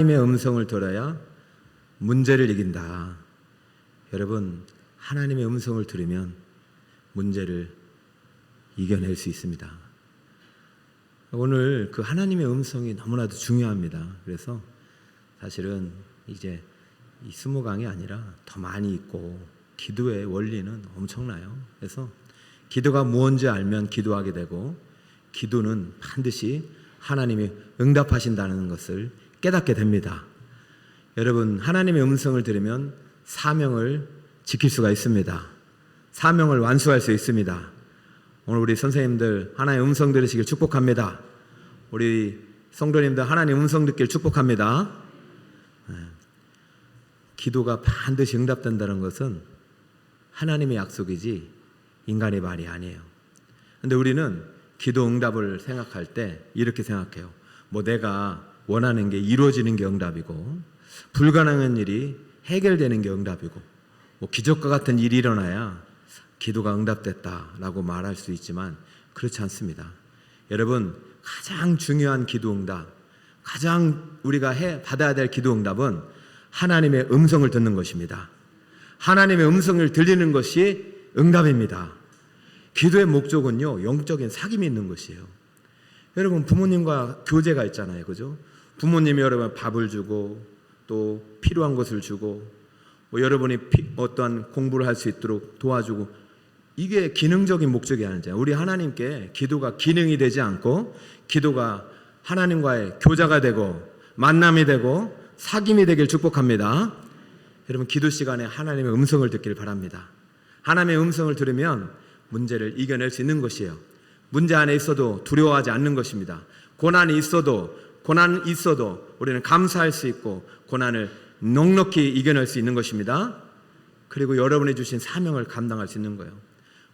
하나님의 음성을 들어야 문제를 이긴다. 여러분, 하나님의 음성을 들으면 문제를 이겨낼 수 있습니다. 오늘 그 하나님의 음성이 너무나도 중요합니다. 그래서 사실은 이제 이 20강이 아니라 더 많이 있고 기도의 원리는 엄청나요. 그래서 기도가 무엇인지 알면 기도하게 되고 기도는 반드시 하나님이 응답하신다는 것을 깨닫게 됩니다. 여러분, 하나님의 음성을 들으면 사명을 지킬 수가 있습니다. 사명을 완수할 수 있습니다. 오늘 우리 선생님들 하나님의 음성 들으시길 축복합니다. 우리 성도님들 하나님의 음성 듣길 축복합니다. 기도가 반드시 응답된다는 것은 하나님의 약속이지 인간의 말이 아니에요. 그런데 우리는 기도 응답을 생각할 때 이렇게 생각해요. 뭐 내가 원하는 게 이루어지는 게 응답이고 불가능한 일이 해결되는 게 응답이고 뭐 기적과 같은 일이 일어나야 기도가 응답됐다라고 말할 수 있지만 그렇지 않습니다. 여러분, 가장 중요한 기도 응답, 가장 우리가 받아야 될 기도 응답은 하나님의 음성을 듣는 것입니다. 하나님의 음성을 들리는 것이 응답입니다. 기도의 목적은요, 영적인 사귐이 있는 것이에요. 여러분, 부모님과 교제가 있잖아요. 그죠? 부모님이 여러분 밥을 주고 또 필요한 것을 주고 뭐 여러분이 어떠한 공부를 할 수 있도록 도와주고 이게 기능적인 목적이 아니잖아요. 우리 하나님께 기도가 기능이 되지 않고 기도가 하나님과의 교제가 되고 만남이 되고 사귐이 되길 축복합니다. 여러분, 기도 시간에 하나님의 음성을 듣기를 바랍니다. 하나님의 음성을 들으면 문제를 이겨낼 수 있는 것이에요. 문제 안에 있어도 두려워하지 않는 것입니다. 고난이 있어도 우리는 감사할 수 있고 고난을 넉넉히 이겨낼 수 있는 것입니다. 그리고 여러분이 주신 사명을 감당할 수 있는 거예요.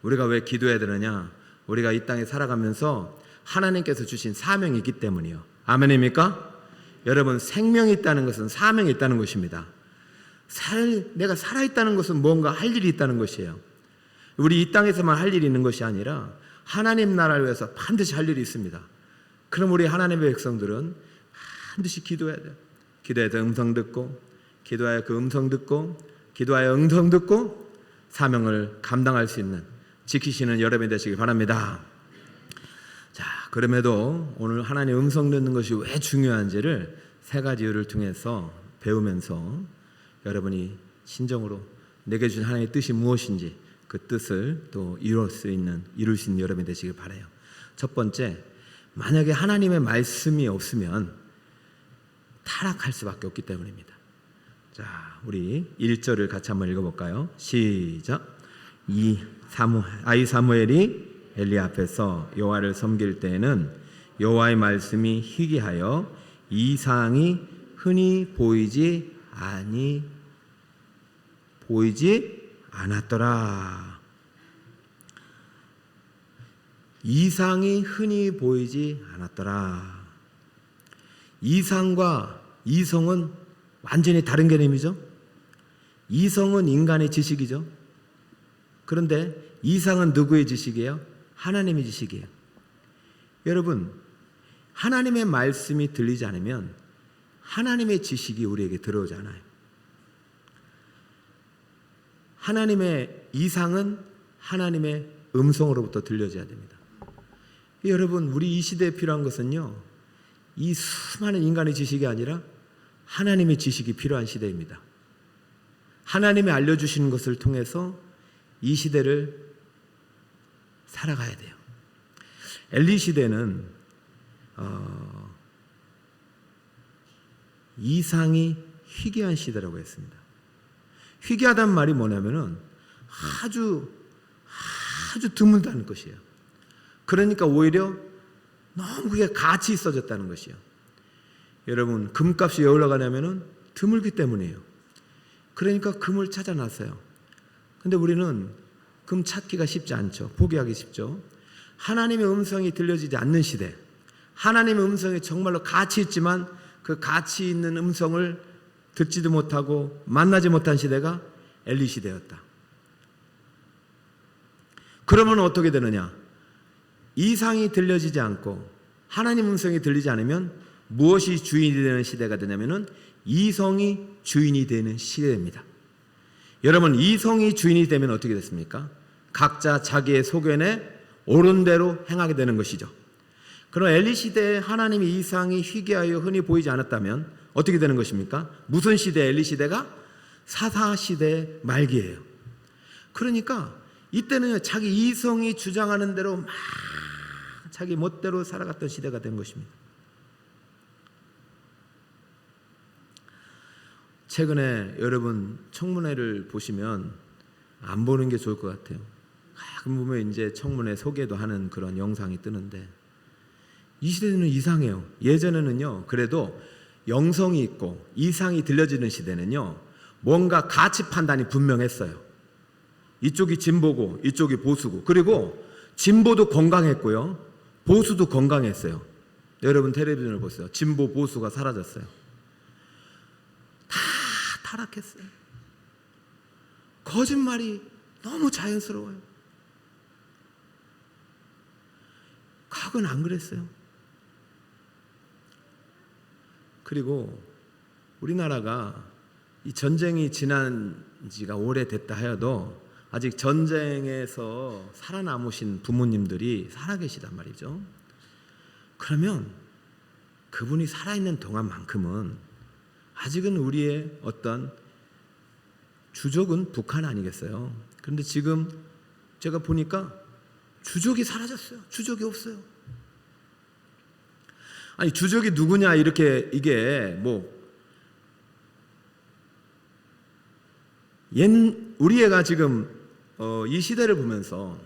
우리가 왜 기도해야 되느냐? 우리가 이 땅에 살아가면서 하나님께서 주신 사명이 있기 때문이에요. 아멘입니까? 여러분, 생명이 있다는 것은 사명이 있다는 것입니다. 내가 살아있다는 것은 뭔가 할 일이 있다는 것이에요. 우리 이 땅에서만 할 일이 있는 것이 아니라 하나님 나라를 위해서 반드시 할 일이 있습니다. 그럼 우리 하나님의 백성들은 반드시 기도해야 돼요. 기도해서 음성 듣고 기도하여 그 음성 듣고 기도하여 음성 듣고 사명을 감당할 수 있는 지키시는 여러분이 되시길 바랍니다. 자, 그럼에도 오늘 하나님의 음성 듣는 것이 왜 중요한지를 세 가지 이유를 통해서 배우면서 여러분이 진정으로 내게 주신 하나님의 뜻이 무엇인지 그 뜻을 또 이룰 수 있는 여러분이 되시길 바라요. 첫 번째, 만약에 하나님의 말씀이 없으면 타락할 수밖에 없기 때문입니다. 자, 우리 1절을 같이 한번 읽어볼까요? 시작. 아이 사무엘이 엘리 앞에서 여호와를 섬길 때에는 여호와의 말씀이 희귀하여 이상이 흔히 보이지 않았더라. 이상이 흔히 보이지 않았더라. 이상과 이성은 완전히 다른 개념이죠. 이성은 인간의 지식이죠. 그런데 이상은 누구의 지식이에요? 하나님의 지식이에요. 여러분, 하나님의 말씀이 들리지 않으면 하나님의 지식이 우리에게 들어오지 않아요. 하나님의 이상은 하나님의 음성으로부터 들려져야 됩니다. 여러분, 우리 이 시대에 필요한 것은요, 이 수많은 인간의 지식이 아니라 하나님의 지식이 필요한 시대입니다. 하나님이 알려주시는 것을 통해서 이 시대를 살아가야 돼요. 엘리 시대는 이상이 희귀한 시대라고 했습니다. 희귀하다는 말이 뭐냐면은 아주 드물다는 것이에요. 그러니까 오히려 너무 그게 가치 있어졌다는 것이에요. 여러분, 금값이 왜 올라가냐면은 드물기 때문이에요. 그러니까 금을 찾아놨어요. 근데 우리는 금 찾기가 쉽지 않죠. 포기하기 쉽죠. 하나님의 음성이 들려지지 않는 시대, 하나님의 음성이 정말로 가치 있지만 그 가치 있는 음성을 듣지도 못하고 만나지 못한 시대가 엘리 시대였다. 그러면 어떻게 되느냐? 이상이 들려지지 않고 하나님 음성이 들리지 않으면 무엇이 주인이 되는 시대가 되냐면은 이성이 주인이 되는 시대입니다. 여러분, 이성이 주인이 되면 어떻게 됐습니까? 각자 자기의 소견에 옳은 대로 행하게 되는 것이죠. 그럼 엘리 시대에 하나님의 이상이 희귀하여 흔히 보이지 않았다면 어떻게 되는 것입니까? 무슨 시대? 엘리 시대가 사사시대 말기예요. 그러니까 이때는 자기 이성이 주장하는 대로 막 자기 멋대로 살아갔던 시대가 된 것입니다. 최근에 여러분 청문회를 보시면 안 보는 게 좋을 것 같아요. 가끔 보면 이제 청문회 소개도 하는 그런 영상이 뜨는데 이 시대는 이상해요. 예전에는요, 그래도 영성이 있고 이상이 들려지는 시대는요, 뭔가 가치 판단이 분명했어요. 이쪽이 진보고 이쪽이 보수고, 그리고 진보도 건강했고요, 보수도 건강했어요. 여러분 텔레비전을 보세요. 진보 보수가 사라졌어요. 다 타락했어요. 거짓말이 너무 자연스러워요. 과거는 안 그랬어요. 그리고 우리나라가 이 전쟁이 지난 지가 오래됐다 하여도 아직 전쟁에서 살아남으신 부모님들이 살아계시단 말이죠. 그러면 그분이 살아있는 동안만큼은 아직은 우리의 어떤 주적은 북한 아니겠어요. 그런데 지금 제가 보니까 주적이 사라졌어요. 주적이 없어요. 아니, 주적이 누구냐, 이렇게 이게 우리 애가 지금 이 시대를 보면서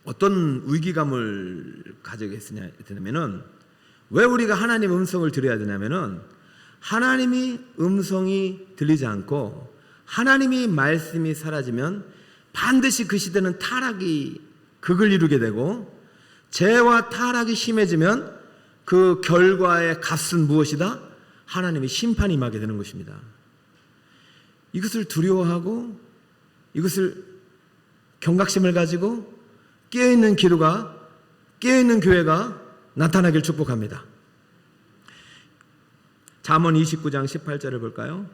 어떤 위기감을 가지게 되냐면은, 왜 우리가 하나님 음성을 들어야 되냐면은, 하나님이 음성이 들리지 않고 하나님이 말씀이 사라지면 반드시 그 시대는 타락이 극을 이루게 되고, 죄와 타락이 심해지면 그 결과의 값은 무엇이다? 하나님의 심판이 임하게 되는 것입니다. 이것을 두려워하고 이것을 경각심을 가지고 깨어있는 기도가, 깨어있는 교회가 나타나길 축복합니다. 잠언 29장 18절을 볼까요?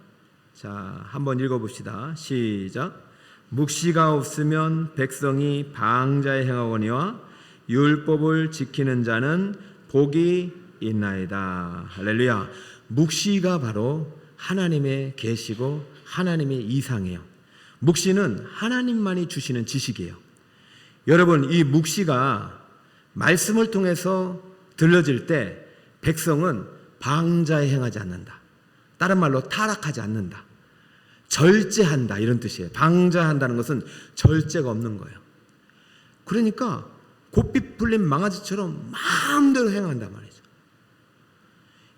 자, 한번 읽어봅시다. 시작. 묵시가 없으면 백성이 방자에 행하거니와 율법을 지키는 자는 복이 있나이다. 할렐루야. 묵시가 바로 하나님의 계시고 하나님의 이상이에요. 묵시는 하나님만이 주시는 지식이에요. 여러분, 이 묵시가 말씀을 통해서 들려질 때 백성은 방자에 행하지 않는다. 다른 말로 타락하지 않는다. 절제한다, 이런 뜻이에요. 방자한다는 것은 절제가 없는 거예요. 그러니까 곱비 풀린 망아지처럼 마음대로 행한단 말이죠.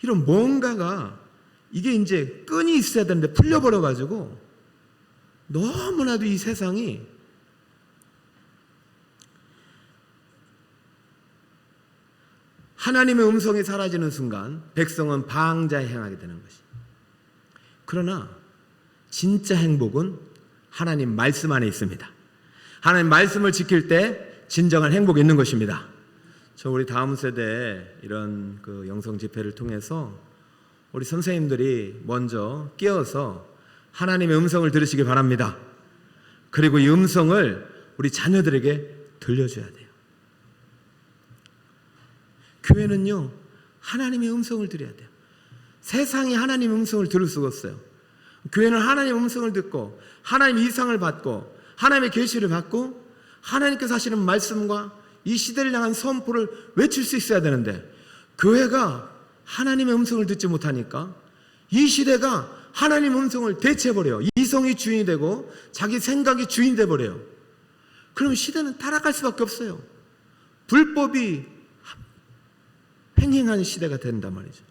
이런 뭔가가, 이게 이제 끈이 있어야 되는데 풀려버려가지고 너무나도 이 세상이 하나님의 음성이 사라지는 순간 백성은 방자에 행하게 되는 것이. 그러나 진짜 행복은 하나님 말씀 안에 있습니다. 하나님 말씀을 지킬 때 진정한 행복이 있는 것입니다. 우리 다음 세대에 이런 그 영성 집회를 통해서 우리 선생님들이 먼저 깨어서 하나님의 음성을 들으시기 바랍니다. 그리고 이 음성을 우리 자녀들에게 들려줘야 돼요. 교회는요, 하나님의 음성을 들어야 돼요. 세상이 하나님의 음성을 들을 수가 없어요. 교회는 하나님의 음성을 듣고 하나님의 이상을 받고 하나님의 계시를 받고 하나님께서 하시는 말씀과 이 시대를 향한 선포를 외칠 수 있어야 되는데, 교회가 하나님의 음성을 듣지 못하니까 이 시대가 하나님의 음성을 대체해버려요. 이성이 주인이 되고 자기 생각이 주인이 돼버려요. 그러면 시대는 타락할 수밖에 없어요. 불법이 횡행하는 시대가 된단 말이죠.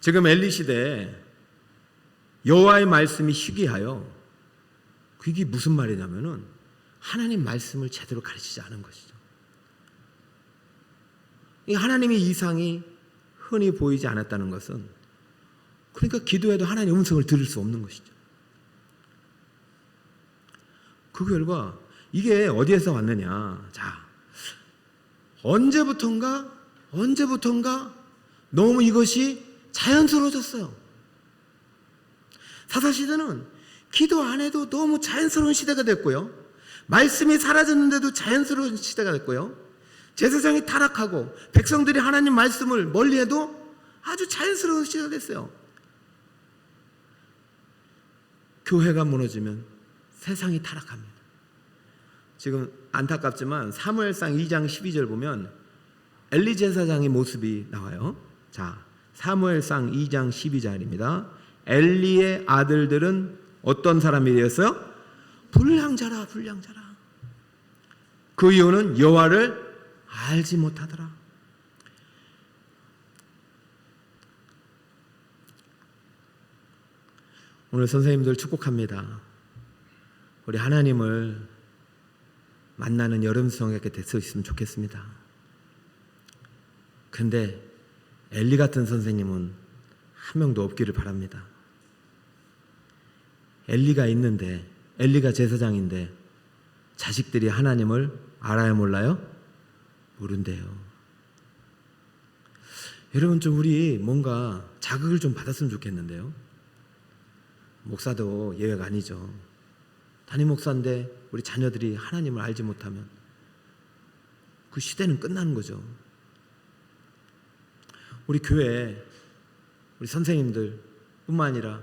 지금 엘리 시대에 여호와의 말씀이 희귀하여, 그게 무슨 말이냐면은 하나님 말씀을 제대로 가르치지 않은 것이죠. 이 하나님의 이상이 흔히 보이지 않았다는 것은, 그러니까 기도해도 하나님의 음성을 들을 수 없는 것이죠. 그 결과 이게 어디에서 왔느냐? 자, 언제부턴가 언제부턴가 너무 이것이 자연스러워졌어요. 사사시대는 기도 안 해도 너무 자연스러운 시대가 됐고요. 말씀이 사라졌는데도 자연스러운 시대가 됐고요. 제사장이 타락하고 백성들이 하나님 말씀을 멀리해도 아주 자연스러운 시대가 됐어요. 교회가 무너지면 세상이 타락합니다. 지금 안타깝지만 사무엘상 2장 12절 보면 엘리 제사장의 모습이 나와요. 자, 사무엘상 2장 12절입니다. 엘리의 아들들은 어떤 사람이 되었어요? 불량자라. 그 이유는 여호와를 알지 못하더라. 오늘 선생님들 축복합니다. 우리 하나님을 만나는 여름성에게 될수 있으면 좋겠습니다. 근데 엘리 같은 선생님은 한 명도 없기를 바랍니다. 엘리가 있는데, 엘리가 제사장인데 자식들이 하나님을 알아요, 몰라요? 모른대요. 여러분, 좀 우리 뭔가 자극을 좀 받았으면 좋겠는데요. 목사도 예외가 아니죠. 담임 목사인데 우리 자녀들이 하나님을 알지 못하면 그 시대는 끝나는 거죠. 우리 교회, 우리 선생님들 뿐만 아니라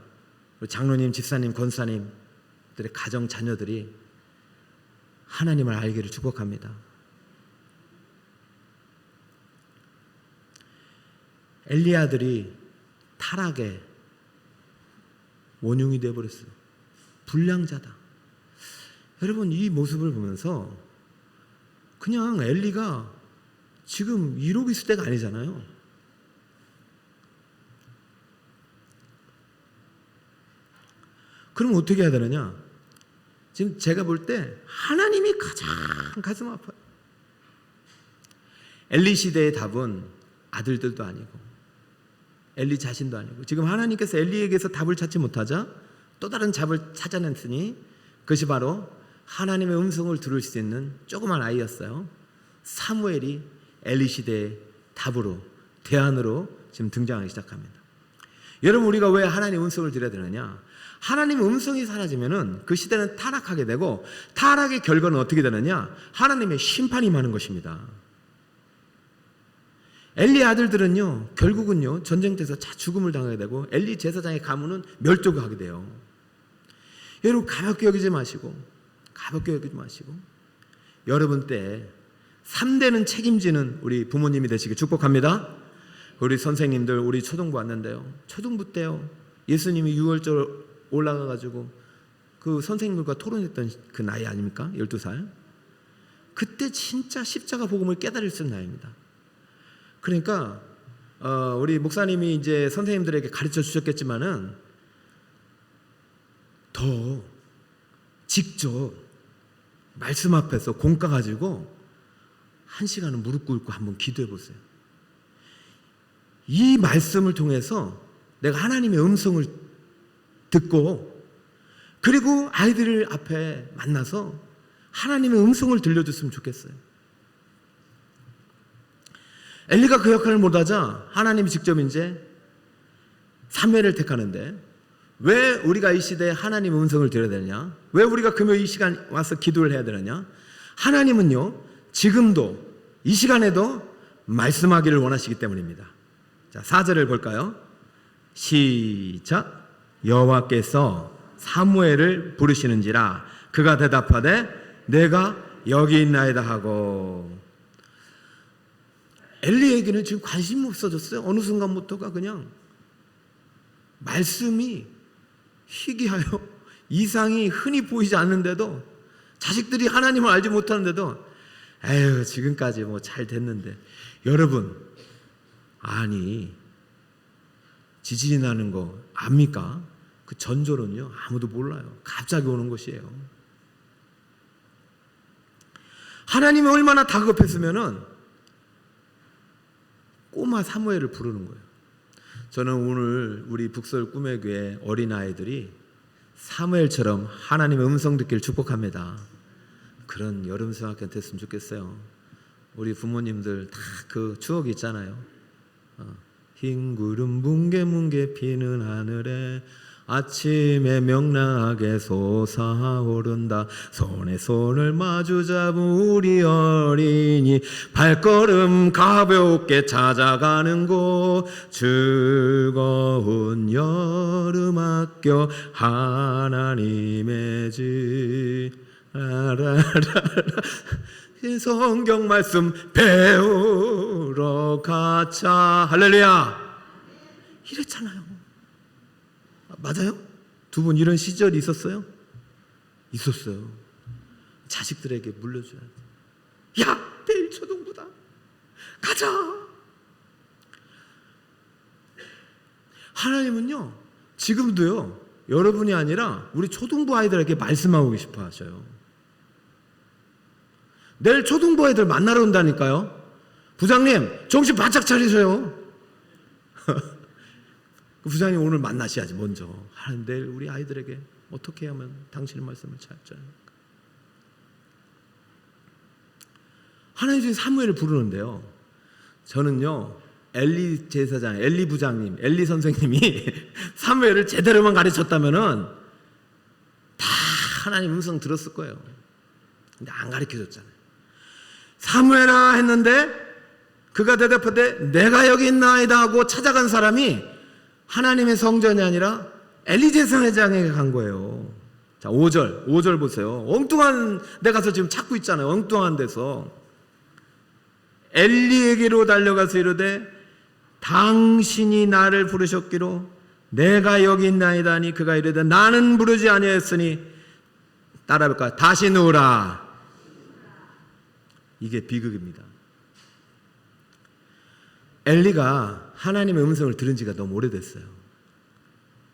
우리 장로님, 집사님, 권사님들의 가정 자녀들이 하나님을 알기를 축복합니다. 엘리 아들이 타락의 원흉이 되어버렸어요. 불량자다. 여러분, 이 모습을 보면서 그냥 엘리가 지금 이러고 있을 때가 아니잖아요. 그럼 어떻게 해야 되느냐? 지금 제가 볼 때 하나님이 가장 가슴 아파요. 엘리 시대의 답은 아들들도 아니고 엘리 자신도 아니고, 지금 하나님께서 엘리에게서 답을 찾지 못하자 또 다른 답을 찾아냈으니 그것이 바로 하나님의 음성을 들을 수 있는 조그만 아이였어요. 사무엘이 엘리 시대의 답으로, 대안으로 지금 등장하기 시작합니다. 여러분, 우리가 왜 하나님의 음성을 들어야 되느냐? 하나님의 음성이 사라지면은 그 시대는 타락하게 되고, 타락의 결과는 어떻게 되느냐? 하나님의 심판이 많은 것입니다. 엘리 아들들은요, 결국은요, 전쟁터에서 죽음을 당하게 되고, 엘리 제사장의 가문은 멸족을 하게 돼요. 여러분, 가볍게 여기지 마시고, 여러분 때 3대는 책임지는 우리 부모님이 되시길 축복합니다. 우리 선생님들, 우리 초등부 왔는데요, 초등부 때요, 예수님이 6월절 올라가가지고 그 선생님들과 토론했던 그 나이 아닙니까? 12살. 그때 진짜 십자가 복음을 깨달을 수 있는 나이입니다. 그러니까 우리 목사님이 이제 선생님들에게 가르쳐 주셨겠지만은 더 직접 말씀 앞에서 공과 가지고 1시간은 무릎 꿇고 한번 기도해 보세요. 이 말씀을 통해서 내가 하나님의 음성을 듣고, 그리고 아이들 앞에 만나서 하나님의 음성을 들려줬으면 좋겠어요. 엘리가 그 역할을 못하자 하나님이 직접 이제 사무엘을 택하는데, 왜 우리가 이 시대에 하나님의 음성을 들어야 되느냐? 왜 우리가 금요일 이 시간 와서 기도를 해야 되느냐? 하나님은요, 지금도 이 시간에도 말씀하기를 원하시기 때문입니다. 자, 4절을 볼까요? 시작. 여호와께서 사무엘을 부르시는지라 그가 대답하되 내가 여기 있나이다 하고. 엘리에게는 지금 관심이 없어졌어요. 어느 순간부터가 그냥 말씀이 희귀하여 이상이 흔히 보이지 않는데도, 자식들이 하나님을 알지 못하는데도 에휴, 지금까지 뭐 잘 됐는데. 여러분, 아니 지진이 나는 거 압니까? 그 전조는요, 아무도 몰라요. 갑자기 오는 것이에요. 하나님이 얼마나 다급했으면은 꼬마 사무엘을 부르는 거예요. 저는 오늘 우리 북설 꿈의 교회 어린아이들이 사무엘처럼 하나님의 음성 듣기를 축복합니다. 그런 여름 성학교 됐으면 좋겠어요. 우리 부모님들 다 그 추억이 있잖아요. 흰 구름 뭉게뭉게 피는 하늘에 아침에 명랑하게 솟아오른다. 손에 손을 마주 잡은 우리 어린이 발걸음 가볍게 찾아가는 곳 즐거운 여름학교 하나님의 집 라라라라 성경 말씀 배우러 가자. 할렐루야. 이랬잖아요. 맞아요? 두 분 이런 시절이 있었어요? 있었어요. 자식들에게 물려줘야 돼. 야, 내일 초등부다. 가자. 하나님은요, 지금도요, 여러분이 아니라 우리 초등부 아이들에게 말씀하고 싶어 하셔요. 내일 초등부 아이들 만나러 온다니까요. 부장님, 정신 바짝 차리세요. 부장님 오늘 만나셔야지 먼저. 하나님 내일 우리 아이들에게 어떻게 하면 당신의 말씀을 찾지 않을까. 하나님 중에 사무엘을 부르는데요. 저는요, 엘리 제사장, 엘리 부장님, 엘리 선생님이 사무엘을 제대로만 가르쳤다면은 다 하나님 음성 들었을 거예요. 근데 안 가르쳐줬잖아요. 사무엘아 했는데 그가 대답하되 내가 여기 있나이다 하고 찾아간 사람이 하나님의 성전이 아니라 엘리 제사장에게 간 거예요. 자, 5절 보세요. 엉뚱한 데 가서 지금 찾고 있잖아요. 엉뚱한 데서 엘리에게로 달려가서 이르되 당신이 나를 부르셨기로 내가 여기 있나이다 하니 그가 이르되 나는 부르지 아니하였으니 따라볼까요? 다시 누우라. 이게 비극입니다. 엘리가 하나님의 음성을 들은 지가 너무 오래됐어요.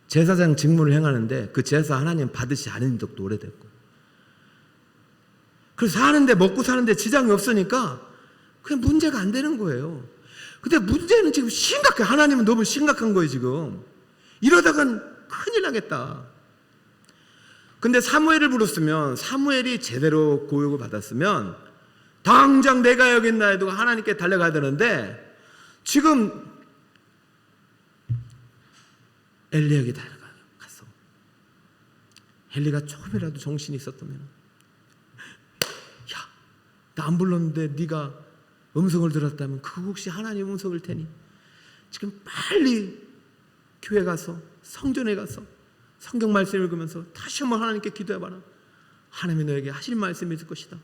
제사장 직무를 행하는데 그 제사 하나님 받으시 않은 적도 오래됐고, 그래서 사는데 먹고 사는데 지장이 없으니까 그냥 문제가 안 되는 거예요. 근데 문제는 지금 심각해. 하나님은 너무 심각한 거예요 지금. 이러다간 큰일 나겠다. 근데 사무엘을 불렀으면, 사무엘이 제대로 교육을 받았으면 당장 내가 여기 있나 해도 하나님께 달려가야 되는데 지금 엘리에게 달려가서 엘리가 조금이라도 정신이 있었다면, 야, 나 안 불렀는데 네가 음성을 들었다면 그거 혹시 하나님 음성일 테니 지금 빨리 교회 가서 성전에 가서 성경 말씀 읽으면서 다시 한번 하나님께 기도해봐라. 하나님이 너에게 하실 말씀이 있을 것이다.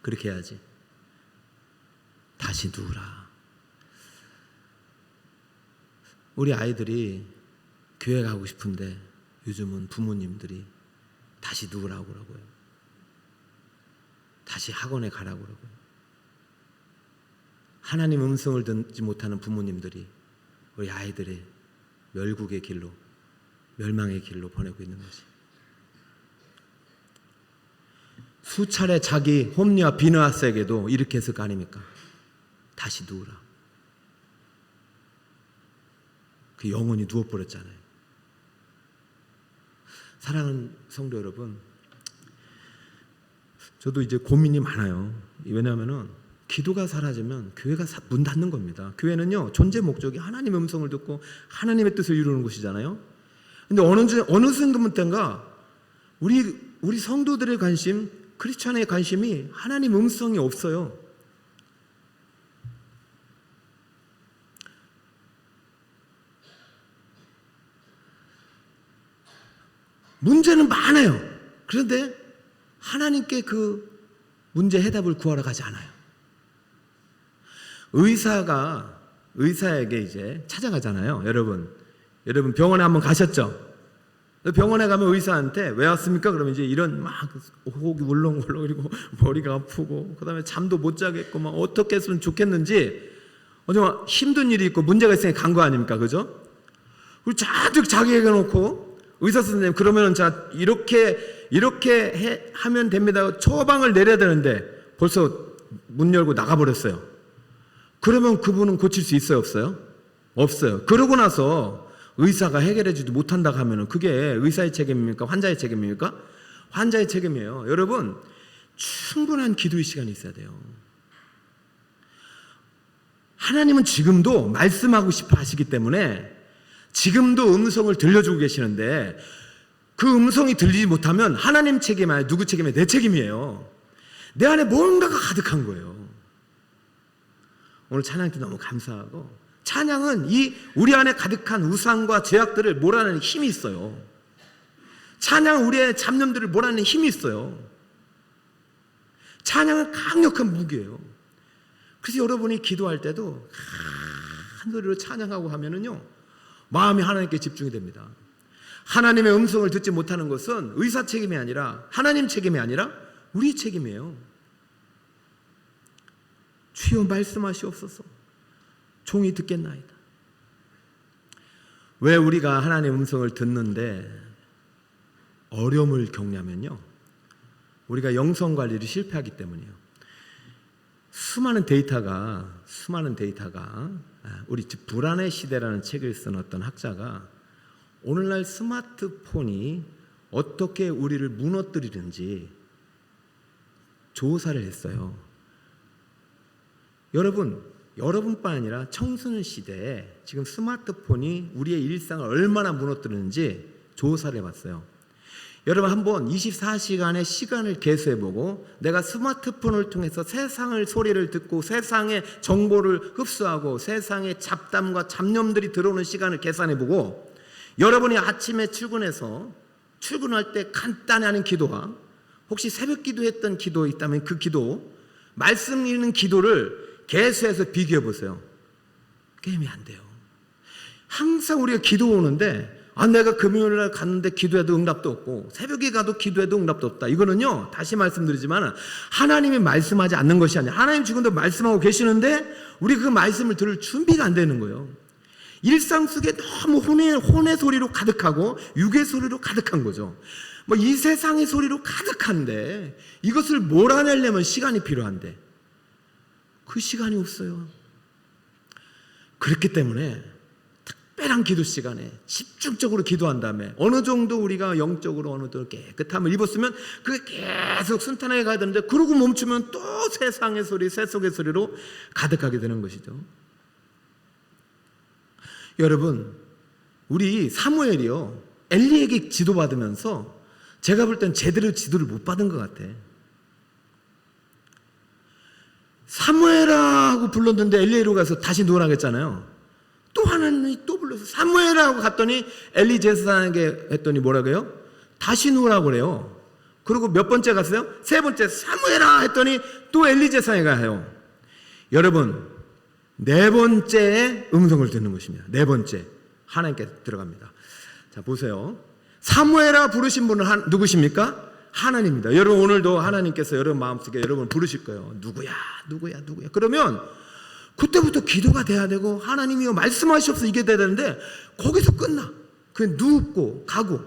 그렇게 해야지. 다시 누우라. 우리 아이들이 교회 가고 싶은데 요즘은 부모님들이 다시 누우라고 그러고요. 다시 학원에 가라고 그러고요. 하나님 음성을 듣지 못하는 부모님들이 우리 아이들의 멸국의 길로, 멸망의 길로 보내고 있는 거지. 수차례 자기 홈리와 비느하스에게도 이렇게 했을 거 아닙니까? 다시 누우라. 그 영혼이 누워버렸잖아요. 사랑하는 성도 여러분, 저도 이제 고민이 많아요. 왜냐하면 기도가 사라지면 교회가 문 닫는 겁니다. 교회는요, 존재 목적이 하나님의 음성을 듣고 하나님의 뜻을 이루는 곳이잖아요. 근데 어느 순간부터인가 우리 성도들의 관심, 크리스찬의 관심이 하나님 음성이 없어요. 문제는 많아요. 그런데 하나님께 그 문제 해답을 구하러 가지 않아요. 의사에게 이제 찾아가잖아요. 여러분 병원에 한번 가셨죠? 병원에 가면 의사한테 왜 왔습니까? 그러면 이제 이런 막 호흡이 울렁울렁, 그리고 머리가 아프고 그다음에 잠도 못 자겠고 막 어떻게 했으면 좋겠는지 정말 힘든 일이 있고 문제가 있으니까 간 거 아닙니까? 그죠? 그리고 잔뜩 자기에게 놓고 의사 선생님 그러면은 자 이렇게 하면 됩니다. 처방을 내려야 되는데 벌써 문 열고 나가버렸어요. 그러면 그분은 고칠 수 있어요? 없어요? 없어요. 그러고 나서 의사가 해결해주지 못한다고 하면은 그게 의사의 책임입니까? 환자의 책임입니까? 환자의 책임이에요. 여러분, 충분한 기도의 시간이 있어야 돼요. 하나님은 지금도 말씀하고 싶어 하시기 때문에 지금도 음성을 들려주고 계시는데 그 음성이 들리지 못하면 하나님 책임이 아니라 누구 책임이에요? 내 책임이에요. 내 안에 뭔가가 가득한 거예요. 오늘 찬양도 너무 감사하고, 찬양은 이 우리 안에 가득한 우상과 죄악들을 몰아내는 힘이 있어요. 찬양은 우리의 잡념들을 몰아내는 힘이 있어요. 찬양은 강력한 무기예요. 그래서 여러분이 기도할 때도 한 소리로 찬양하고 하면은요, 마음이 하나님께 집중이 됩니다. 하나님의 음성을 듣지 못하는 것은 의사 책임이 아니라, 하나님 책임이 아니라 우리 책임이에요. 주여 말씀하시옵소서. 종이 듣겠나이다. 왜 우리가 하나님의 음성을 듣는데 어려움을 겪냐면요, 우리가 영성 관리를 실패하기 때문이에요. 수많은 데이터가 우리 불안의 시대라는 책을 쓴 어떤 학자가 오늘날 스마트폰이 어떻게 우리를 무너뜨리는지 조사를 했어요. 여러분뿐 아니라 청소년 시대에 지금 스마트폰이 우리의 일상을 얼마나 무너뜨리는지 조사를 해봤어요. 여러분 한번 24시간의 시간을 계수해보고 내가 스마트폰을 통해서 세상의 소리를 듣고 세상의 정보를 흡수하고 세상의 잡담과 잡념들이 들어오는 시간을 계산해보고 여러분이 아침에 출근할 때 간단히 하는 기도와 혹시 새벽 기도했던 기도 있다면 그 기도, 말씀 읽는 기도를 계수해서 비교해보세요. 게임이 안 돼요. 항상 우리가 기도 오는데 내가 금요일날 갔는데 기도해도 응답도 없고 새벽에 가도 기도해도 응답도 없다. 이거는요, 다시 말씀드리지만 하나님이 말씀하지 않는 것이 아니라 하나님 지금도 말씀하고 계시는데 우리 그 말씀을 들을 준비가 안 되는 거예요. 일상 속에 너무 혼의 소리로 가득하고 육의 소리로 가득한 거죠. 이 세상의 소리로 가득한데 이것을 몰아내려면 시간이 필요한데 그 시간이 없어요. 그렇기 때문에 특별한 기도 시간에 집중적으로 기도한 다음에 어느 정도 우리가 영적으로 어느 정도 깨끗함을 입었으면 그게 계속 순탄하게 가야 되는데 그러고 멈추면 또 세상의 소리, 세속의 소리로 가득하게 되는 것이죠. 여러분, 우리 사무엘이요, 엘리에게 지도받으면서 제가 볼 땐 제대로 지도를 못 받은 것 같아. 사무엘아 하고 불렀는데 엘리에로 가서 다시 누우라고 했잖아요. 또 하나님이 또 불러서 사무엘아 하고 갔더니 엘리 제사장에게 했더니 뭐라고 해요? 다시 누우라고 그래요. 그리고 몇 번째 갔어요? 세 번째 사무엘아 했더니 또 엘리 제사장에게 해요. 여러분, 네 번째의 음성을 듣는 것입니다. 네 번째 하나님께 들어갑니다. 자, 보세요. 사무엘아 부르신 분은 누구십니까? 하나님입니다. 여러분, 오늘도 하나님께서 여러분 마음속에 여러분 부르실 거예요. 누구야. 그러면 그때부터 기도가 돼야 되고 하나님이요 말씀하시옵소서 이게 돼야 되는데 거기서 끝나. 그냥 눕고 가고,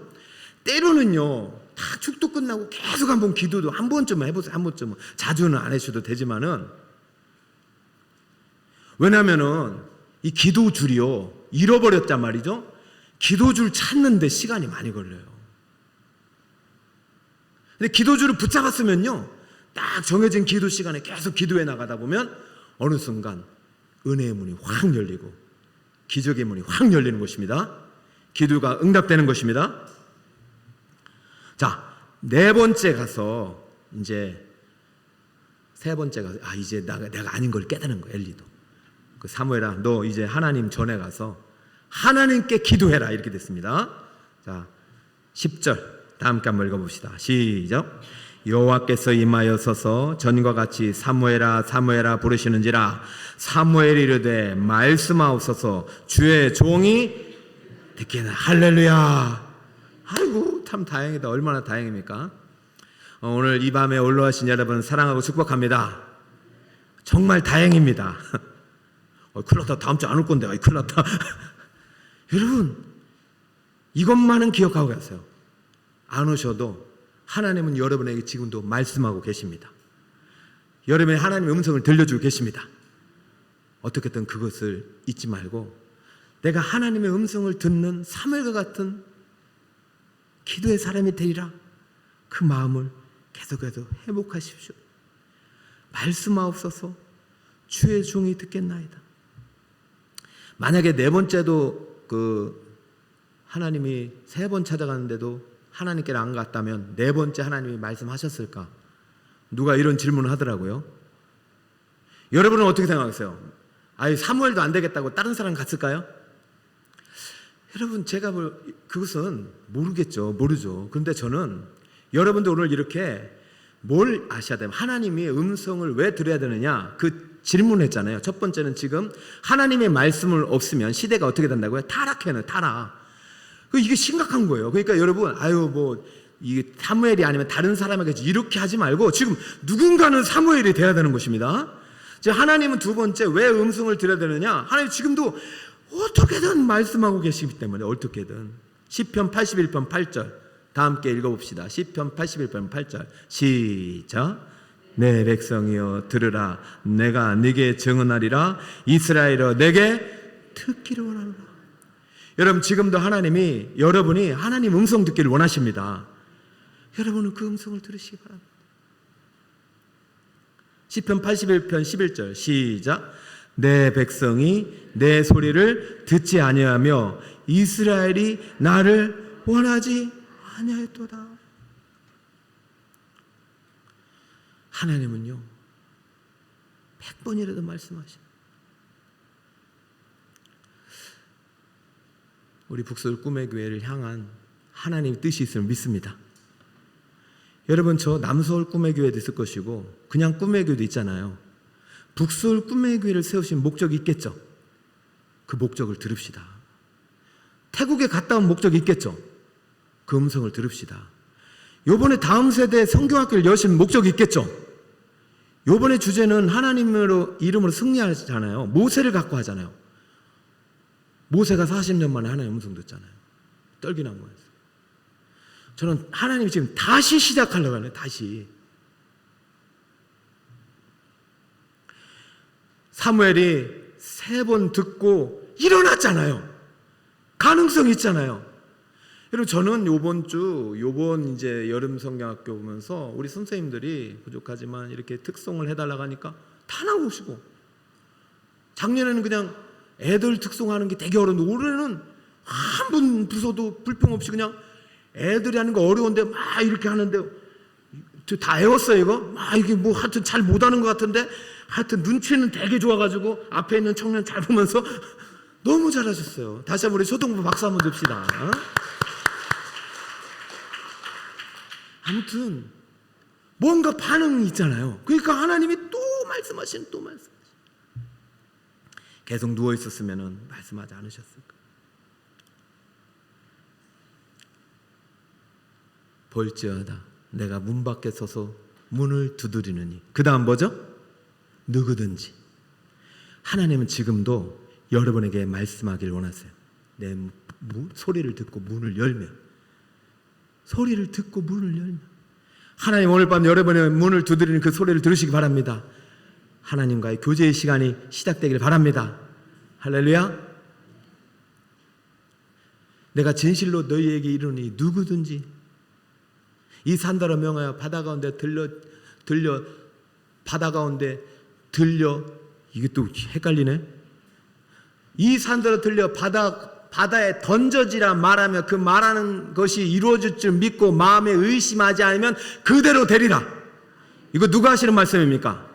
때로는요 다 축도 끝나고 계속 한번 기도도 한 번쯤 해보세요. 한 번쯤. 자주는 안 하셔도 되지만은, 왜냐면은 이 기도줄이요 잃어버렸단 말이죠. 기도줄 찾는데 시간이 많이 걸려요. 근데 기도줄을 붙잡았으면요, 딱 정해진 기도 시간에 계속 기도해 나가다 보면 어느 순간 은혜의 문이 확 열리고 기적의 문이 확 열리는 것입니다. 기도가 응답되는 것입니다. 자, 네 번째 가서 이제 세 번째 가서 이제 내가 아닌 걸 깨닫는 거예요. 엘리도. 그 사무엘아, 너 이제 하나님 전에 가서 하나님께 기도해라, 이렇게 됐습니다. 자, 10절 다 함께 한번 읽어봅시다. 시작. 여호와께서 임하여 서서 전과 같이 사무엘아 사무엘아 부르시는지라. 사무엘이 이르되 말씀하옵소서, 주의 종이 듣겠나. 할렐루야. 아이고 참 다행이다. 얼마나 다행입니까? 오늘 이 밤에 올라오신 여러분 사랑하고 축복합니다. 정말 다행입니다. 큰일 났다. 다음 주 안 올 건데. 큰일 났다. 여러분, 이것만은 기억하고 가세요. 안 오셔도 하나님은 여러분에게 지금도 말씀하고 계십니다. 여러분의 하나님의 음성을 들려주고 계십니다. 어떻게든 그것을 잊지 말고 내가 하나님의 음성을 듣는 사무엘과 같은 기도의 사람이 되리라, 그 마음을 계속해서 회복하십시오. 말씀하옵소서. 주의 종이 듣겠나이다. 만약에 네 번째도 하나님이 세 번 찾아갔는데도 하나님께로 안 갔다면 네 번째 하나님이 말씀하셨을까? 누가 이런 질문을 하더라고요. 여러분은 어떻게 생각하세요? 사무엘도 안 되겠다고 다른 사람 갔을까요? 여러분, 제가 그것은 모르죠. 그런데 저는 여러분들 오늘 이렇게 뭘 아셔야 돼요? 하나님의 음성을 왜 들어야 되느냐? 그 질문했잖아요. 첫 번째는 지금 하나님의 말씀을 없으면 시대가 어떻게 된다고요? 타락. 이게 심각한 거예요. 그러니까 여러분, 이게 사무엘이 아니면 다른 사람에게 이렇게 하지 말고 지금 누군가는 사무엘이 돼야 되는 것입니다. 하나님은 두 번째 왜 음성을 들어야 되느냐? 하나님 지금도 어떻게든 말씀하고 계시기 때문에 어떻게든. 시편 81편 8절 다 함께 읽어봅시다. 시편 81편 8절 시작. 내 백성이여 들으라. 내가 네게 증언하리라. 이스라엘여 내게 듣기를 원하노라. 여러분, 지금도 여러분이 하나님 음성 듣기를 원하십니다. 여러분은 그 음성을 들으시기 바랍니다. 시편 81편 11절 시작. 내 백성이 내 소리를 듣지 아니하며 이스라엘이 나를 원하지 아니하였도다. 하나님은요 100번이라도 말씀하십니다. 우리 북서울 꿈의 교회를 향한 하나님의 뜻이 있음을 믿습니다. 여러분, 저 남서울 꿈의 교회도 있을 것이고 그냥 꿈의 교회도 있잖아요. 북서울 꿈의 교회를 세우신 목적이 있겠죠. 그 목적을 들읍시다. 태국에 갔다 온 목적이 있겠죠. 그 음성을 들읍시다. 요번에 다음 세대 성경학교를 여신 목적이 있겠죠. 요번에 주제는 하나님으로 이름으로 승리하잖아요. 모세를 갖고 하잖아요. 모세가 40년 만에 하나님의 음성 듣잖아요. 떨기난 거예요. 저는 하나님이 지금 다시 시작하려고 하네요. 다시. 사무엘이 3번 듣고 일어났잖아요. 가능성이 있잖아요. 여러분, 저는 요번 이제 여름 성경학교 오면서 우리 선생님들이 부족하지만 이렇게 특송을 해달라고 하니까 다 나오시고, 작년에는 그냥 애들 특송하는 게 되게 어려운데 올해는 한 분 부서도 불평 없이 그냥 애들이 하는 거 어려운데 막 이렇게 하는데 다 외웠어요. 이거 막 이게 하여튼 잘 못하는 것 같은데 하여튼 눈치는 되게 좋아가지고 앞에 있는 청년 잘 보면서 너무 잘하셨어요. 다시 한번 우리 초등부 박수 한번 줍시다. 아무튼 뭔가 반응이 있잖아요. 그러니까 하나님이 또 말씀하신. 계속 누워 있었으면 말씀하지 않으셨을까? 볼지어다 내가 문 밖에 서서 문을 두드리느니. 그 다음 뭐죠? 누구든지. 하나님은 지금도 여러분에게 말씀하길 원하세요. 내 소리를 듣고 문을 열면. 하나님 오늘 밤 여러분의 문을 두드리는 그 소리를 들으시기 바랍니다. 하나님과의 교제의 시간이 시작되길 바랍니다. 할렐루야. 내가 진실로 너희에게 이르니 누구든지 이 산더러 명하여 바다 가운데 들려 바다 가운데 들려. 이게 또 헷갈리네. 이 산더러 들려 바다에 던져지라 말하며 그 말하는 것이 이루어질 줄 믿고 마음에 의심하지 않으면 그대로 되리라. 이거 누가 하시는 말씀입니까?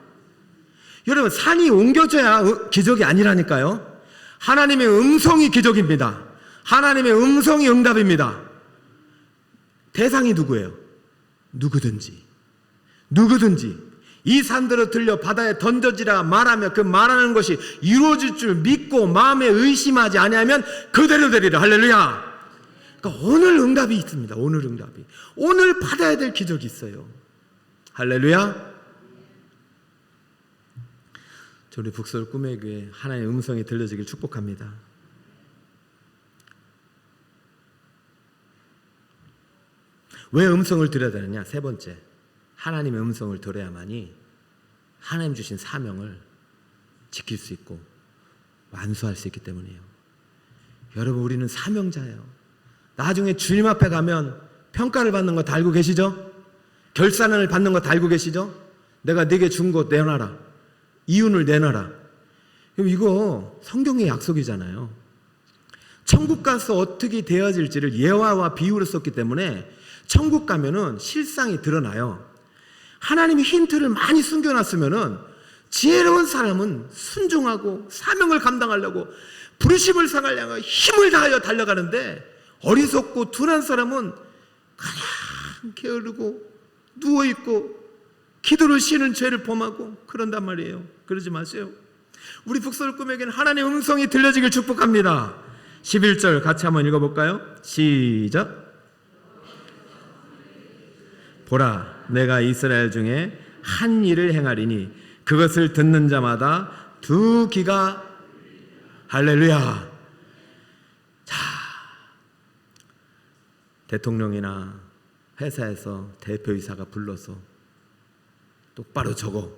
여러분, 산이 옮겨져야 기적이 아니라니까요. 하나님의 음성이 기적입니다. 하나님의 음성이 응답입니다. 대상이 누구예요? 누구든지 이 산들을 들려 바다에 던져지라 말하며 그 말하는 것이 이루어질 줄 믿고 마음에 의심하지 아니하면 그대로 되리라. 할렐루야. 그러니까 오늘 응답이 있습니다. 오늘 받아야 될 기적이 있어요. 할렐루야. 우리 북서울 꿈의 교회 하나님의 음성이 들려지길 축복합니다. 왜 음성을 들어야 되느냐? 세 번째, 하나님의 음성을 들어야만이 하나님 주신 사명을 지킬 수 있고 완수할 수 있기 때문이에요. 여러분, 우리는 사명자예요. 나중에 주님 앞에 가면 평가를 받는 거 다 알고 계시죠? 결산을 받는 거 다 알고 계시죠? 내가 네게 준 거 내놔라. 이윤을 내놔라. 그럼 이거 성경의 약속이잖아요. 천국 가서 어떻게 되어질지를 예화와 비유로 썼기 때문에 천국 가면은 실상이 드러나요. 하나님이 힌트를 많이 숨겨놨으면은 지혜로운 사람은 순종하고 사명을 감당하려고 부르심을 상하려고 힘을 다하여 달려가는데, 어리석고 둔한 사람은 가냥 게으르고 누워있고 기도를 쉬는 죄를 범하고 그런단 말이에요. 그러지 마세요. 우리 북서울 꿈에게는 하나님의 음성이 들려지길 축복합니다. 11절 같이 한번 읽어볼까요? 시작. 보라, 내가 이스라엘 중에 한 일을 행하리니 그것을 듣는 자마다 두 귀가 할렐루야. 자, 대통령이나 회사에서 대표이사가 불러서 똑바로 적어.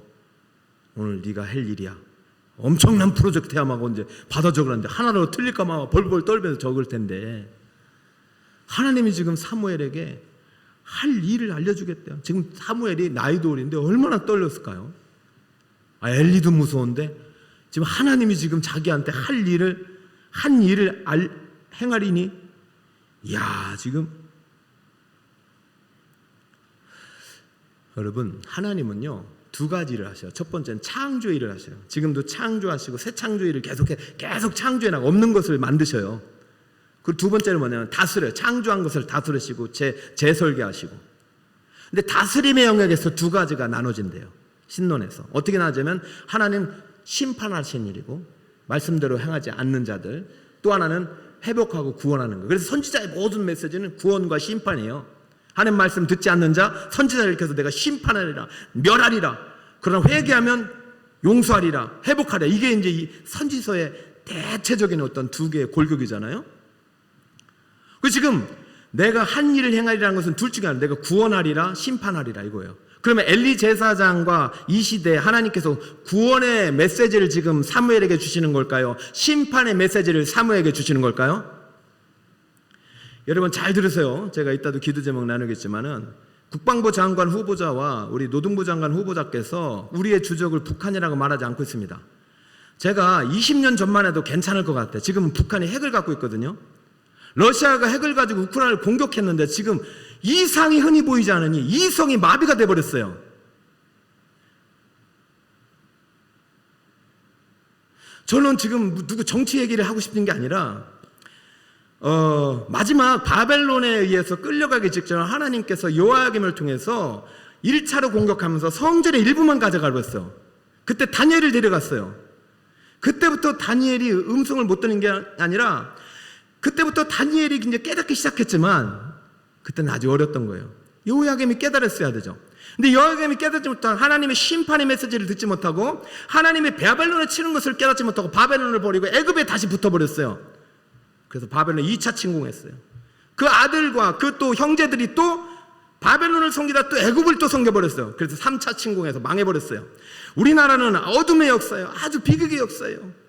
오늘 네가 할 일이야. 엄청난 프로젝트 해야만 이제 받아 적으라는데 하나로 틀릴까 봐 벌벌 떨면서 적을 텐데, 하나님이 지금 사무엘에게 할 일을 알려주겠대요. 지금 사무엘이 나이도 어린데 얼마나 떨렸을까요? 엘리도 무서운데 지금 하나님이 지금 자기한테 한 일을 행하리니, 이야, 지금 여러분, 하나님은요 두 가지 일을 하셔요. 첫 번째는 창조 일을 하셔요. 지금도 창조하시고 새 창조 일을 계속 창조해 나가 없는 것을 만드셔요. 그리고 두 번째는 뭐냐면 다스려요. 창조한 것을 다스리시고 재설계하시고. 근데 다스림의 영역에서 두 가지가 나눠진대요. 신론에서 어떻게 나누자면, 하나님 심판하신 일이고 말씀대로 행하지 않는 자들, 또 하나는 회복하고 구원하는 거. 그래서 선지자의 모든 메시지는 구원과 심판이에요. 하나님 말씀 듣지 않는 자 선지자를 일으켜서 내가 심판하리라, 멸하리라. 그러나 회개하면 용서하리라, 회복하리라. 이게 이제 이 선지서의 대체적인 어떤 두 개의 골격이잖아요. 그 지금 내가 한 일을 행하리라는 것은 둘 중에 하나, 내가 구원하리라, 심판하리라 이거예요. 그러면 엘리 제사장과 이 시대에 하나님께서 구원의 메시지를 지금 사무엘에게 주시는 걸까요? 심판의 메시지를 사무엘에게 주시는 걸까요? 여러분 잘 들으세요. 제가 이따도 기도 제목 나누겠지만은, 국방부 장관 후보자와 우리 노동부 장관 후보자께서 우리의 주적을 북한이라고 말하지 않고 있습니다. 제가 20년 전만 해도 괜찮을 것 같아요. 지금은 북한이 핵을 갖고 있거든요. 러시아가 핵을 가지고 우크라이나를 공격했는데 지금 이상이 흔히 보이지 않으니 이성이 마비가 돼버렸어요. 저는 지금 누구 정치 얘기를 하고 싶은 게 아니라, 마지막 바벨론에 의해서 끌려가기 직전 하나님께서 요야김을 통해서 1차로 공격하면서 성전의 일부만 가져가 버렸어요. 그때 다니엘을 데려갔어요. 그때부터 다니엘이 음성을 못 듣는 게 아니라, 그때부터 다니엘이 이제 깨닫기 시작했지만 그때는 아주 어렸던 거예요. 요야김이 깨달았어야 되죠. 근데 요야김이 깨닫지 못한 하나님의 심판의 메시지를 듣지 못하고, 하나님의 바벨론에 치는 것을 깨닫지 못하고 바벨론을 버리고 애굽에 다시 붙어버렸어요. 그래서 바벨론 2차 침공했어요. 그 아들과 그 또 형제들이 또 바벨론을 섬기다 또 애굽을 또 섬겨버렸어요. 그래서 3차 침공해서 망해버렸어요. 우리나라는 어둠의 역사예요. 아주 비극의 역사예요.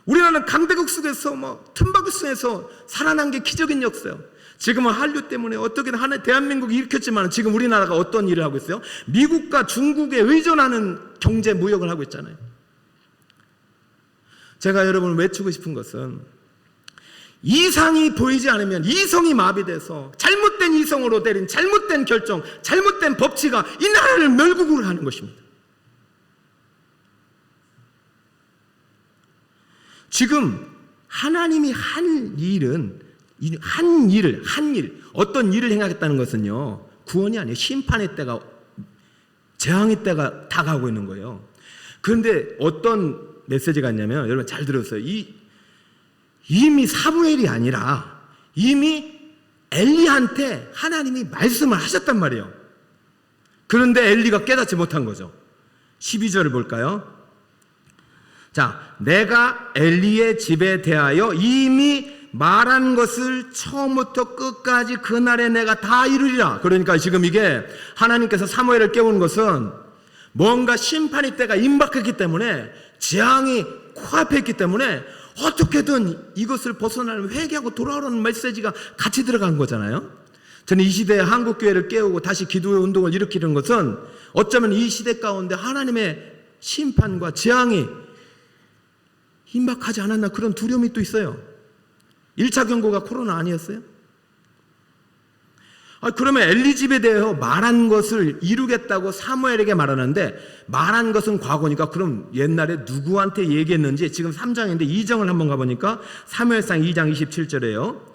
우리나라는 강대국 속에서 틈바구 속에서 살아난 게 기적인 역사예요. 지금은 한류 때문에 어떻게든 대한민국이 일으켰지만 지금 우리나라가 어떤 일을 하고 있어요? 미국과 중국에 의존하는 경제 무역을 하고 있잖아요. 제가 여러분을 외치고 싶은 것은, 이상이 보이지 않으면 이성이 마비돼서 잘못된 이성으로 내린 잘못된 결정, 잘못된 법치가 이 나라를 멸국으로 하는 것입니다. 지금 하나님이 한 일, 어떤 일을 행하겠다는 것은요, 구원이 아니에요. 심판의 때가, 재앙의 때가 다가오고 있는 거예요. 그런데 어떤 메시지가 있냐면, 여러분 잘 들었어요. 이미 사무엘이 아니라 이미 엘리한테 하나님이 말씀을 하셨단 말이에요. 그런데 엘리가 깨닫지 못한 거죠. 12절을 볼까요? 자, 내가 엘리의 집에 대하여 이미 말한 것을 처음부터 끝까지 그날에 내가 다 이루리라. 그러니까 지금 이게 하나님께서 사무엘을 깨우는 것은 뭔가 심판의 때가 임박했기 때문에, 재앙이 코앞에 있기 때문에 어떻게든 이것을 벗어나려면 회개하고 돌아오라는 메시지가 같이 들어간 거잖아요. 저는 이 시대에 한국교회를 깨우고 다시 기도의 운동을 일으키는 것은 어쩌면 이 시대 가운데 하나님의 심판과 재앙이 임박하지 않았나 그런 두려움이 또 있어요. 1차 경고가 코로나 아니었어요? 그러면 엘리집에 대해 말한 것을 이루겠다고 사무엘에게 말하는데 말한 것은 과거니까 그럼 옛날에 누구한테 얘기했는지 지금 3장인데 2장을 한번 가보니까 사무엘상 2장 27절에요.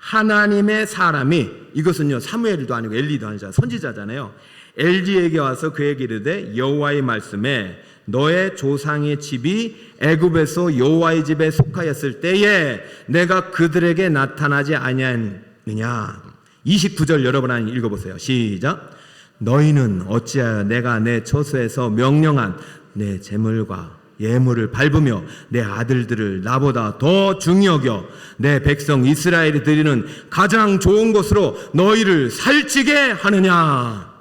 하나님의 사람이, 이것은요 사무엘도 아니고 엘리도 아니잖아요. 선지자잖아요. 엘리에게 와서 그에게 이르되 여호와의 말씀에 너의 조상의 집이 애굽에서 여호와의 집에 속하였을 때에 내가 그들에게 나타나지 아니하느냐. 29절 여러분 한번 읽어보세요. 시작. 너희는 어찌하여 내가 내 처소에서 명령한 내 재물과 예물을 밟으며 내 아들들을 나보다 더 중히 여겨 내 백성 이스라엘이 드리는 가장 좋은 것으로 너희를 살찌게 하느냐.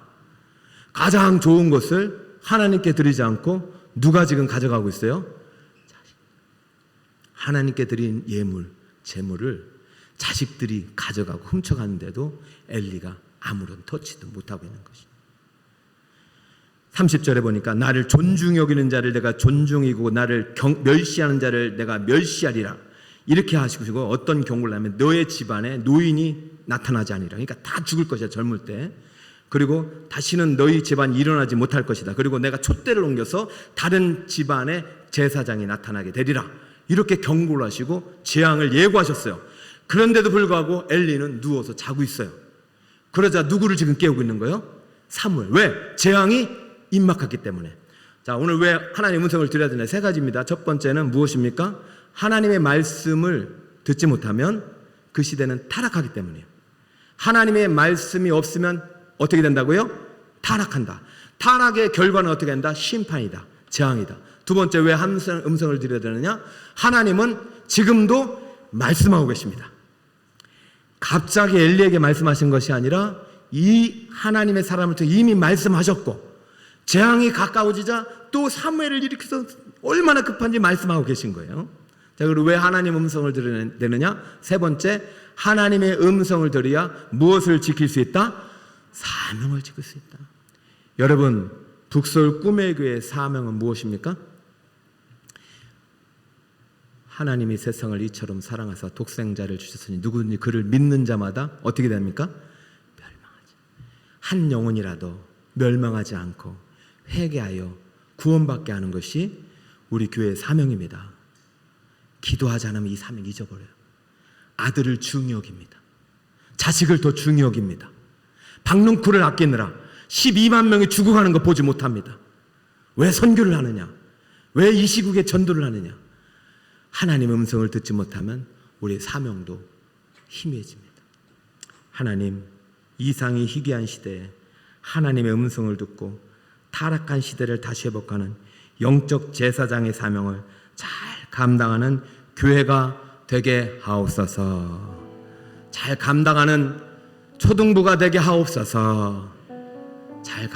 가장 좋은 것을 하나님께 드리지 않고 누가 지금 가져가고 있어요? 하나님께 드린 예물, 재물을 자식들이 가져가고 훔쳐가는데도 엘리가 아무런 터치도 못하고 있는 것입니다. 30절에 보니까 나를 존중히 여기는 자를 내가 존중이고 나를 멸시하는 자를 내가 멸시하리라. 이렇게 하시고 어떤 경고를 하면 너의 집안에 노인이 나타나지 아니라. 그러니까 다 죽을 것이야 젊을 때. 그리고 다시는 너희 집안이 일어나지 못할 것이다. 그리고 내가 촛대를 옮겨서 다른 집안에 제사장이 나타나게 되리라. 이렇게 경고를 하시고 재앙을 예고하셨어요. 그런데도 불구하고 엘리는 누워서 자고 있어요. 그러자 누구를 지금 깨우고 있는 거예요? 사무엘. 왜? 재앙이 임박했기 때문에. 자, 오늘 왜 하나님의 음성을 들어야 되냐? 세 가지입니다. 첫 번째는 무엇입니까? 하나님의 말씀을 듣지 못하면 그 시대는 타락하기 때문이에요. 하나님의 말씀이 없으면 어떻게 된다고요? 타락한다. 타락의 결과는 어떻게 된다? 심판이다. 재앙이다. 두 번째, 왜 음성을 드려야 되느냐? 하나님은 지금도 말씀하고 계십니다. 갑자기 엘리에게 말씀하신 것이 아니라 이 하나님의 사람을 통해 이미 말씀하셨고 재앙이 가까워지자 또 사무엘을 일으켜서 얼마나 급한지 말씀하고 계신 거예요. 자, 그리고 왜 하나님 음성을 들어야 되느냐? 세 번째, 하나님의 음성을 들어야 무엇을 지킬 수 있다? 사명을 지킬 수 있다. 여러분, 북서울 꿈의 교회의 사명은 무엇입니까? 하나님이 세상을 이처럼 사랑하사 독생자를 주셨으니 누구든지 그를 믿는 자마다 어떻게 됩니까? 멸망하지. 한 영혼이라도 멸망하지 않고 회개하여 구원받게 하는 것이 우리 교회의 사명입니다. 기도하지 않으면 이 사명 잊어버려요. 아들을 중히 여깁니다. 자식을 더 중히 여깁니다. 박능쿨을 아끼느라 12만 명이 죽어가는 거 보지 못합니다. 왜 선교를 하느냐? 왜 이 시국에 전도를 하느냐? 하나님의 음성을 듣지 못하면 우리의 사명도 희미해집니다. 하나님, 이상이 희귀한 시대에 하나님의 음성을 듣고 타락한 시대를 다시 회복하는 영적 제사장의 사명을 잘 감당하는 교회가 되게 하옵소서. 잘 감당하는 초등부가 되게 하옵소서. 잘